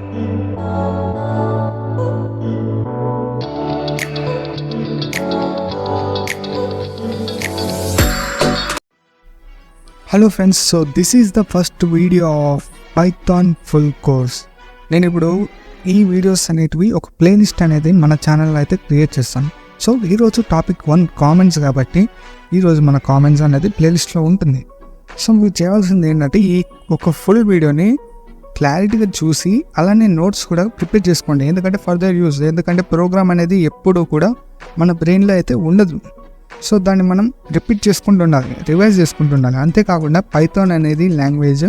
Hello friends, so this is the first video of Python full course. నేను ఇప్పుడు ఈ videos అనేటివి ఒక ప్లేలిస్ట్ అనేది మన ఛానల్లో అయితే క్రియేట్ చేస్తాను. సో ఈరోజు టాపిక్ 1 కామెంట్స్ కాబట్టి ఈరోజు మన కామెంట్స్ అనేది ప్లేలిస్ట్లో ఉంటుంది. సో మీరు చేయాల్సింది ఏంటంటే ఈ ఒక ఫుల్ వీడియోని క్లారిటీగా చూసి అలానే నోట్స్ కూడా ప్రిపేర్ చేసుకోండి. ఎందుకంటే ఫర్దర్ యూజ్, ఎందుకంటే ప్రోగ్రామ్ అనేది ఎప్పుడూ కూడా మన బ్రెయిన్లో అయితే ఉండదు. సో దాన్ని మనం రిపీట్ చేసుకుంటూ ఉండాలి, రివైజ్ చేసుకుంటూ ఉండాలి. అంతేకాకుండా పైథాన్ అనేది language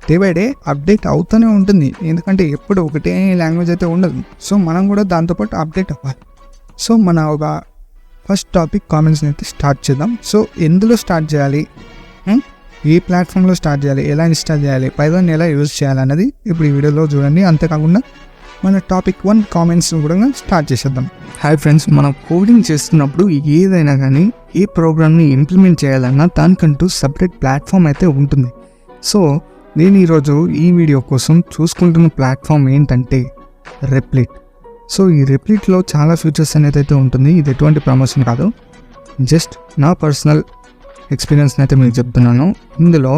day by day update అవుతూనే ఉంటుంది. ఎందుకంటే ఎప్పుడు ఒకటే లాంగ్వేజ్ అయితే ఉండదు. సో మనం కూడా దాంతోపాటు అప్డేట్ అవ్వాలి. సో మన ఒక ఫస్ట్ టాపిక్ కామెంట్స్ని అయితే స్టార్ట్ చేద్దాం. సో ఎందులో స్టార్ట్ చేయాలి, ఏ ప్లాట్ఫామ్లో స్టార్ట్ చేయాలి, ఎలా ఇన్స్టాల్ చేయాలి, పైథాన్ ఎలా యూజ్ చేయాలి అన్నది ఇప్పుడు ఈ వీడియోలో చూడండి. అంతేకాకుండా మన టాపిక్ 1 కామెంట్స్ కూడా స్టార్ట్ చేసేద్దాం. హాయ్ ఫ్రెండ్స్, మనం కోడింగ్ చేస్తున్నప్పుడు ఏదైనా కానీ ఏ ప్రోగ్రామ్ని ఇంప్లిమెంట్ చేయాలన్నా దానికంటూ సపరేట్ ప్లాట్ఫామ్ అయితే ఉంటుంది. సో నేను ఈరోజు ఈ వీడియో కోసం చూసుకుంటున్న ప్లాట్ఫామ్ ఏంటంటే రెప్లిట్. సో ఈ రెప్లిట్లో చాలా ఫీచర్స్ అనేది అయితే ఉంటుంది. ఇది ఎటువంటి ప్రమోషన్ కాదు, జస్ట్ నా పర్సనల్ ఎక్స్పీరియన్స్ని అయితే మీకు చెప్తున్నాను. ఇందులో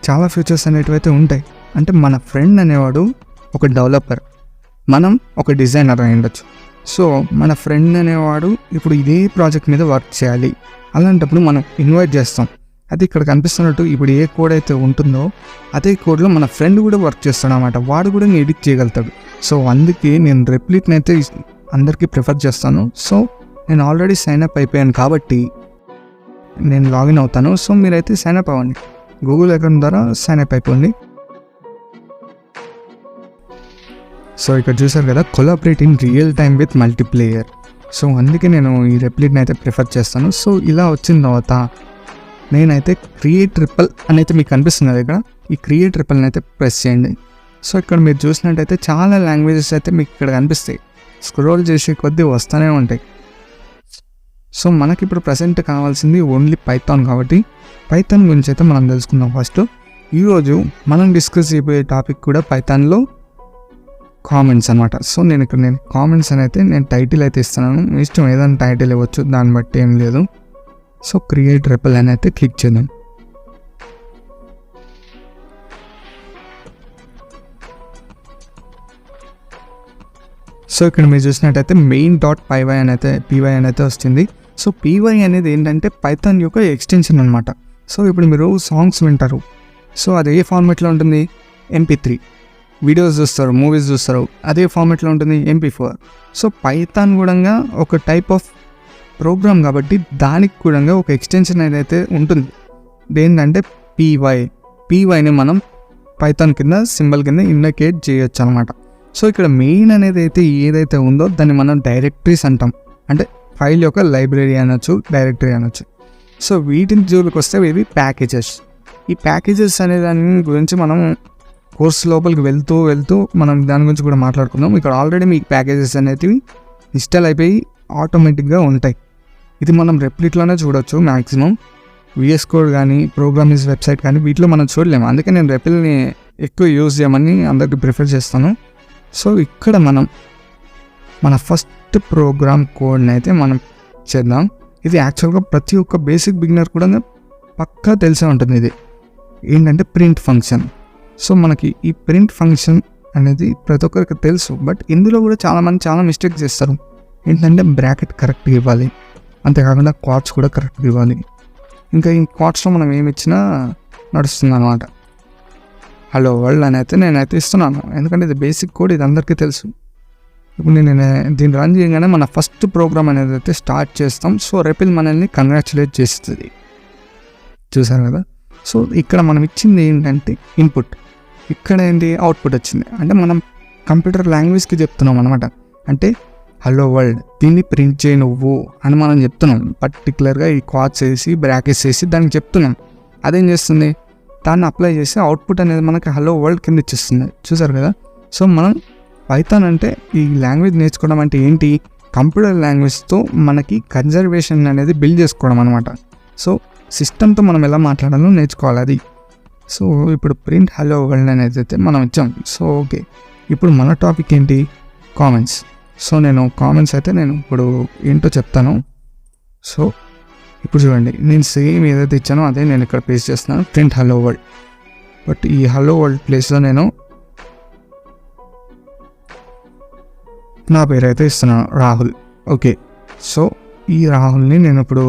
చాలా ఫీచర్స్ అనేటివి అయితే ఉంటాయి. అంటే మన ఫ్రెండ్ అనేవాడు ఒక డెవలపర్, మనం ఒక డిజైనర్ అయి ఉండొచ్చు. సో మన ఫ్రెండ్ అనేవాడు ఇప్పుడు ఇదే ప్రాజెక్ట్ మీద వర్క్ చేయాలి. అలాంటప్పుడు మనం ఇన్వైట్ చేస్తాం. అది ఇక్కడ కనిపిస్తున్నట్టు ఇప్పుడు ఏ కోడ్ అయితే ఉంటుందో అదే కోడ్లో మన ఫ్రెండ్ కూడా వర్క్ చేస్తాడు అన్నమాట. వాడు కూడా ఎడిట్ చేయగలుగుతాడు. సో అందుకే నేను రెప్లిట్ని అయితే అందరికీ ప్రిఫర్ చేస్తాను. సో నేను ఆల్రెడీ సైన్అప్ అయిపోయాను కాబట్టి నేను లాగిన్ అవుతాను. సో మీరైతే సైన్అప్ అవ్వండి, గూగుల్ అకౌంట్ ద్వారా సైన్అప్ అయిపోండి. సో ఇక్కడ చూసారు కదా, collaborate in real time with multiplayer. So అందుకే నేను ఈ రెప్లిట్ని అయితే ప్రిఫర్ చేస్తాను. సో ఇలా వచ్చిన తర్వాత నేనైతే క్రియేట్ రిపల్ అని అయితే మీకు కనిపిస్తుంది కదా, ఇక్కడ ఈ క్రియేట్ రిపల్ని అయితే ప్రెస్ చేయండి. సో ఇక్కడ మీరు చూసినట్టయితే చాలా లాంగ్వేజెస్ అయితే మీకు ఇక్కడ కనిపిస్తాయి. స్క్రోల్ చేసే కొద్దీ వస్తూనే ఉంటాయి. సో మనకి ఇప్పుడు ప్రజెంట్ కావాల్సింది ఓన్లీ పైథాన్ కాబట్టి పైథాన్ గురించి అయితే మనం తెలుసుకుందాం. ఫస్ట్ ఈరోజు మనం డిస్కస్ చేయబోయే టాపిక్ కూడా పైథాన్లో కామెంట్స్ అనమాట. సో నేను కామెంట్స్ అని అయితే నేను టైటిల్ అయితే ఇస్తున్నాను. మీ ఇష్టం ఏదైనా టైటిల్ ఇవ్వచ్చు, దాన్ని బట్టి ఏం లేదు. సో క్రియేట్ రెపల్ అని అయితే క్లిక్ చేద్దాం. సో ఇక్కడ మీరు చూసినట్టయితే main.py అని అయితే వస్తుంది. సో py అనేది ఏంటంటే పైథాన్ యొక్క ఎక్స్టెన్షన్ అనమాట. సో ఇప్పుడు మీరు సాంగ్స్ వింటారు, సో అది ఏ ఫార్మాట్లో ఉంటుంది, MP3. వీడియోస్ చూస్తారు, మూవీస్ చూస్తారు, అదే ఫార్మాట్లో ఉంటుంది, MP4. సో పైథాన్ కూడా ఒక టైప్ ఆఫ్ ప్రోగ్రామ్ కాబట్టి దానికి కూడా ఒక ఎక్స్టెన్షన్ అయితే ఉంటుంది. ఏంటంటే పీవైని మనం పైథాన్ కింద సింబల్ కింద ఇండికేట్ చేయొచ్చు అనమాట. సో ఇక్కడ మెయిన్ అనేది అయితే ఏదైతే ఉందో దాన్ని మనం డైరెక్టరీస్ అంటాం. అంటే ఫైల్ యొక్క లైబ్రరీ అనొచ్చు, డైరెక్టరీ అనొచ్చు. సో వీటిని జోలికి వస్తే ఇవి ప్యాకేజెస్. ఈ ప్యాకేజెస్ అనే దాని గురించి మనం కోర్స్ లోపలికి వెళ్తూ మనం దాని గురించి కూడా మాట్లాడుకుందాం. ఇక్కడ ఆల్రెడీ మీకు ప్యాకేజెస్ అనేవి ఇన్స్టాల్ అయిపోయి ఆటోమేటిక్గా ఉంటాయి. ఇది మనం రెప్లిట్లోనే చూడొచ్చు. మ్యాక్సిమం VS కోడ్ కానీ ప్రోగ్రామింగ్ వెబ్సైట్ కానీ వీటిలో మనం చూడలేము. అందుకే నేను రెపిల్ని ఎక్కువ యూజ్ చేయమని అందరికీ ప్రిఫర్ చేస్తాను. సో ఇక్కడ మనం మన ఫస్ట్ ప్రోగ్రామ్ కోడ్ని అయితే మనం చేద్దాం. ఇది యాక్చువల్గా ప్రతి ఒక్క బేసిక్ బిగినర్ కూడా పక్కా తెలిసే ఉంటుంది. ఇది ఏంటంటే ప్రింట్ ఫంక్షన్. సో మనకి ఈ ప్రింట్ ఫంక్షన్ అనేది ప్రతి ఒక్కరికి తెలుసు, బట్ ఇందులో కూడా చాలామంది చాలా మిస్టేక్ చేస్తారు. ఏంటంటే బ్రాకెట్ కరెక్ట్గా ఇవ్వాలి, అంతేకాకుండా క్వాట్స్ కూడా కరెక్ట్గా ఇవ్వాలి. ఇంకా ఈ క్వాట్స్లో మనం ఏమి ఇచ్చినా నడుస్తుంది అనమాట. హలో వరల్డ్ అని అయితే నేనైతే ఇస్తున్నాను, ఎందుకంటే ఇది బేసిక్ కోడ్, ఇది అందరికీ తెలుసు. ఇప్పుడు నేను దీన్ని రన్ చేయగానే మన ఫస్ట్ ప్రోగ్రామ్ అనేది అయితే స్టార్ట్ చేస్తాం. సో రెపిల్ మనల్ని కంగ్రాచులేట్ చేస్తుంది. చూసారు కదా. సో ఇక్కడ మనం ఇచ్చింది ఏంటంటే ఇన్పుట్, ఇక్కడ ఏంటి అవుట్పుట్ వచ్చింది. అంటే మనం కంప్యూటర్ లాంగ్వేజ్కి చెప్తున్నాం అనమాట. అంటే హలో వరల్డ్ దీన్ని ప్రింట్ చేయి నువ్వు అని మనం చెప్తున్నాం. పర్టికులర్గా ఈ క్వాట్స్ వేసి బ్రాకెట్స్ వేసి దానికి చెప్తున్నాం. అదేం చేస్తుంది, దాన్ని అప్లై చేసి అవుట్పుట్ అనేది మనకి హలో వరల్డ్ కింద ఇచ్చేస్తుంది. చూసారు కదా. సో మనం పైథాన్ అంటే ఈ లాంగ్వేజ్ నేర్చుకోవడం అంటే ఏంటి, కంప్యూటర్ లాంగ్వేజ్తో మనకి కన్జర్వేషన్ అనేది బిల్డ్ చేసుకోవడం అనమాట. సో సిస్టమ్తో మనం ఎలా మాట్లాడాలో నేర్చుకోవాలి అది. సో ఇప్పుడు ప్రింట్ హలో వరల్డ్ అనేది అయితే మనం ఇచ్చాం. సో ఓకే, ఇప్పుడు మన టాపిక్ ఏంటి, కామెంట్స్. సో నేను కామెంట్స్ అయితే నేను ఇప్పుడు ఏంటో చెప్తాను. సో ఇప్పుడు చూడండి, నేను సేమ్ ఏదైతే ఇచ్చానో అదే నేను ఇక్కడ పేస్ట్ చేస్తున్నాను, ప్రింట్ హలో వరల్డ్. బట్ ఈ హలో వరల్డ్ ప్లేస్లో నేను నా పేరు అయితే ఇస్తున్నాను, రాహుల్. ఓకే, సో ఈ రాహుల్ని నేను ఇప్పుడు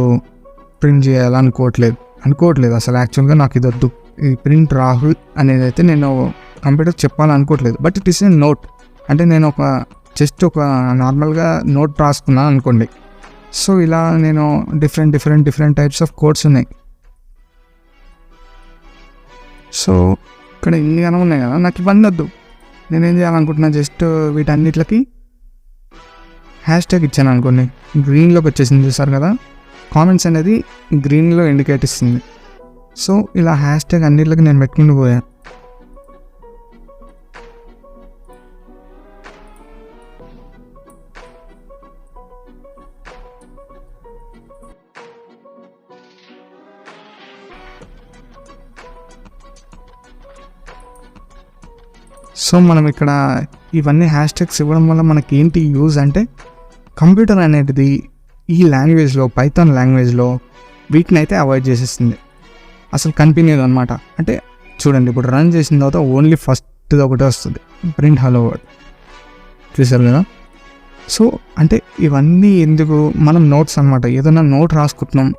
ప్రింట్ చేయాలనుకోవట్లేదు అసలు. యాక్చువల్గా నాకు ఇది వద్దు, ఈ ప్రింట్ రాహుల్ అనేది అయితే నేను కంప్యూటర్ చెప్పాలనుకోవట్లేదు. But it is a note, అంటే నేను జస్ట్ ఒక నార్మల్గా నోట్ రాసుకున్నాను అనుకోండి. సో ఇలా నేను డిఫరెంట్ టైప్స్ ఆఫ్ కోడ్స్ ఉన్నాయి. సో ఇక్కడ ఇన్ని గానం ఉన్నాయి కదా, నాకు ఇవన్నీ వద్దు. నేనేం చేయాలనుకుంటున్నా, జస్ట్ వీటన్నిటికి హ్యాష్ ట్యాగ్ ఇచ్చాను అనుకోండి, గ్రీన్లోకి వచ్చేసింది. చూసారు కదా, కామెంట్స్ అనేది గ్రీన్లో ఇండికేట్ ఇస్తుంది. సో ఇలా హ్యాష్ ట్యాగ్ అన్నిటికి నేను పెట్టుకుంటూ పోయాను. సో మనం ఇక్కడ ఇవన్నీ హ్యాష్ ట్యాగ్స్ ఇవ్వడం వల్ల మనకి ఏంటి యూజ్ అంటే, కంప్యూటర్ అనేది ఈ లాంగ్వేజ్లో, పైథాన్ లాంగ్వేజ్లో వీటిని అయితే అవాయిడ్ చేసేస్తుంది, అసలు కనిపించదు అనమాట. అంటే చూడండి, ఇప్పుడు రన్ చేసిన తర్వాత ఓన్లీ ఫస్ట్ ఒకటే వస్తుంది, ప్రింట్ హలో వర్డ్. చూసారు కదా. సో అంటే ఇవన్నీ ఎందుకు, మనం నోట్స్ అనమాట, ఏదైనా నోట్ రాసుకుంటున్నాం.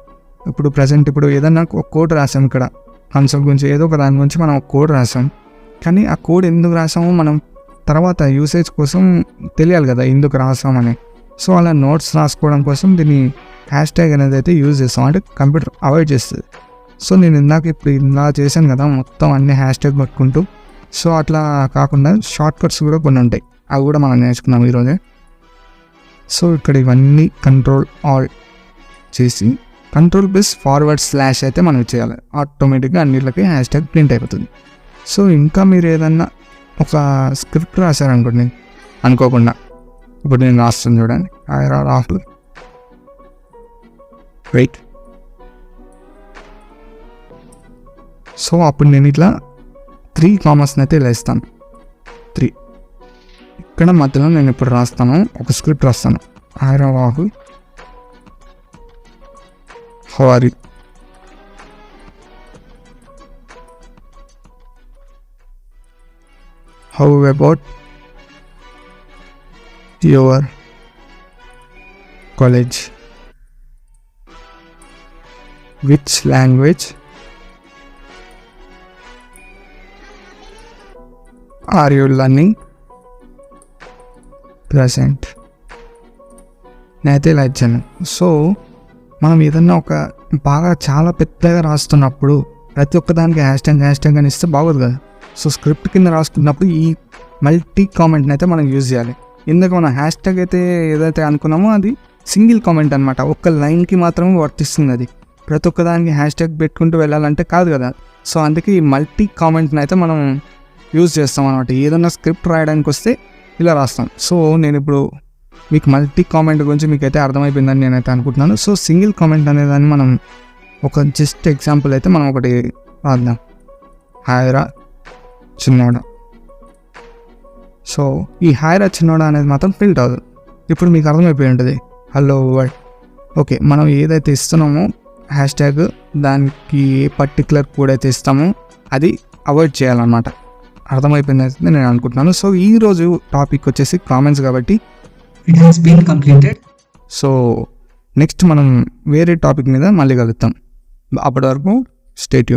ఇప్పుడు ప్రజెంట్ ఏదైనా ఒక కోడ్ రాసాం, ఇక్కడ కన్సోల్ గురించి ఏదో ఒక దాని గురించి మనం ఒక కోడ్ రాసాం. కానీ ఆ కోడ్ ఎందుకు రాసామో మనం తర్వాత యూసేజ్ కోసం తెలియాలి కదా ఎందుకు రాసామని. సో అలా నోట్స్ రాసుకోవడం కోసం దీన్ని హ్యాష్ ట్యాగ్ అనేది అయితే యూజ్ చేస్తాం, అంటే కంప్యూటర్ అవాయిడ్ చేస్తుంది. సో నేను ఇప్పుడు ఇలా చేశాను కదా, మొత్తం అన్ని హ్యాష్ ట్యాగ్ పట్టుకుంటూ. సో అట్లా కాకుండా షార్ట్ కట్స్ కూడా కొన్ని ఉంటాయి, అవి కూడా మనం నేర్చుకున్నాం ఈరోజే. సో ఇక్కడ ఇవన్నీ కంట్రోల్ ఆల్ చేసి Ctrl+// అయితే మనం చేయాలి, ఆటోమేటిక్గా అన్నిటికి హ్యాష్ ట్యాగ్ ప్రింట్ అయిపోతుంది. సో ఇంకా మీరు ఏదన్నా ఒక స్క్రిప్ట్ రాశారనుకోండి అనుకోకుండా, ఇప్పుడు నేను రాస్తాను చూడండి, రాహుల్ రైట్. సో అప్పుడు నేను ఇట్లా 3 కామర్స్ని అయితే ఇలా ఇస్తాను, 3. ఇక్కడ మధ్యలో నేను ఇప్పుడు రాస్తాను, ఒక స్క్రిప్ట్ రాస్తాను, Rahul how are you. How about your college? Which language are you learning present? నేనైతే ఇలా ఇచ్చాను. సో మనం ఏదన్నా ఒక బాగా చాలా పెద్దగా రాస్తున్నప్పుడు ప్రతి ఒక్కదానికి హ్యాష్ ట్యాగ్ అని ఇస్తే బాగోదు కదా. సో స్క్రిప్ట్ కింద రాసుకున్నప్పుడు ఈ మల్టీ కామెంట్ని అయితే మనం యూజ్ చేయాలి. ఇందుకు మనం హ్యాష్ ట్యాగ్ అయితే ఏదైతే అనుకున్నామో అది సింగిల్ కామెంట్ అనమాట, ఒక్క లైన్కి మాత్రమే వర్తిస్తుంది. అది ప్రతి ఒక్కదానికి హ్యాష్ ట్యాగ్ పెట్టుకుంటూ వెళ్ళాలంటే కాదు కదా. సో అందుకే ఈ మల్టీ కామెంట్ని అయితే మనం యూజ్ చేస్తాం అనమాట. ఏదైనా స్క్రిప్ట్ రాయడానికి వస్తే ఇలా రాస్తాం. సో నేను ఇప్పుడు మీకు మల్టీ కామెంట్ గురించి మీకైతే అర్థమైపోయిందని నేనైతే అనుకుంటున్నాను. సో సింగిల్ కామెంట్ అనేదాన్ని మనం ఒక జస్ట్ ఎగ్జాంపుల్ అయితే మనం ఒకటి రాద్దాం, హాయ్రా చిన్నోడా. సో ఈ హాయ్రా చిన్నోడా అనేది మాత్రం ప్రింట్ అవ్వదు. ఇప్పుడు మీకు అర్థమైపోయి ఉంటుంది హలో వరల్డ్. ఓకే, మనం ఏదైతే ఇస్తున్నామో హ్యాష్ ట్యాగ్, దానికి ఏ పర్టికులర్ కోడ్ అయితే ఇస్తామో అది అవాయిడ్ చేయాలన్నమాట. అర్థమైపోయింది అయితే నేను అనుకుంటున్నాను. సో ఈరోజు టాపిక్ వచ్చేసి కామెంట్స్ కాబట్టి it has been completed. So next మనం వేరే టాపిక్ మీద మళ్ళీ కలుద్దాం. అప్పటి వరకు స్టే ట్యూన్.